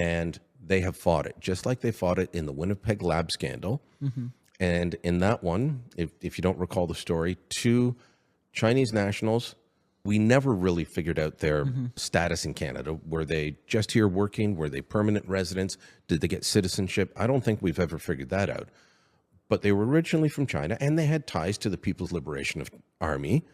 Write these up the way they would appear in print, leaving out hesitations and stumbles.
And they have fought it, just like they fought it in the Winnipeg Lab scandal. And in that one, if you don't recall the story, 2 Chinese nationals, we never really figured out their status in Canada. Were they just here working? Were they permanent residents? Did they get citizenship? I don't think we've ever figured that out. But they were originally from China, and they had ties to the People's Liberation Army,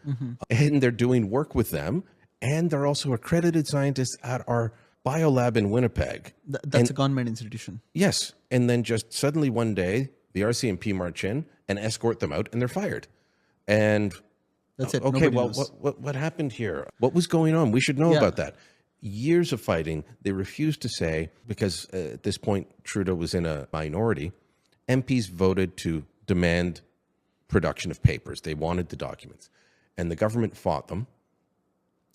and they're doing work with them, and they're also accredited scientists at our biolab in Winnipeg. That's a government institution. Yes, and then just suddenly one day, the RCMP march in and escort them out, and they're fired. And That's it. okay, Nobody well, knows. what happened here? What was going on? We should know about that. Years of fighting, they refused to say, because at this point, Trudeau was in a minority. MPs voted to demand production of papers. They wanted the documents. And the government fought them.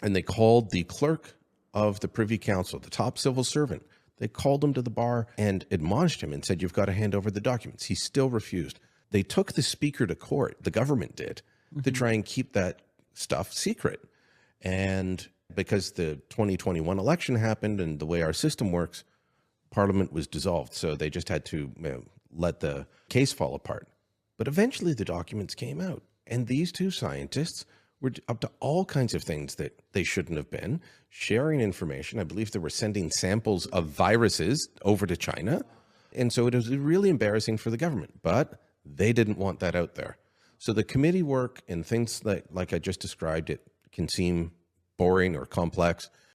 And they called the clerk of the Privy Council, the top civil servant. They called him to the bar and admonished him and said, you've got to hand over the documents. He still refused. They took the speaker to court, the government did, to try and keep that stuff secret. And because the 2021 election happened and the way our system works, Parliament was dissolved. So they just had to let the case fall apart. But eventually the documents came out. And these 2 scientists were up to all kinds of things that they shouldn't have been, sharing information. I believe they were sending samples of viruses over to China. And so it was really embarrassing for the government, but they didn't want that out there. So the committee work and things like I just described, it can seem boring or complex.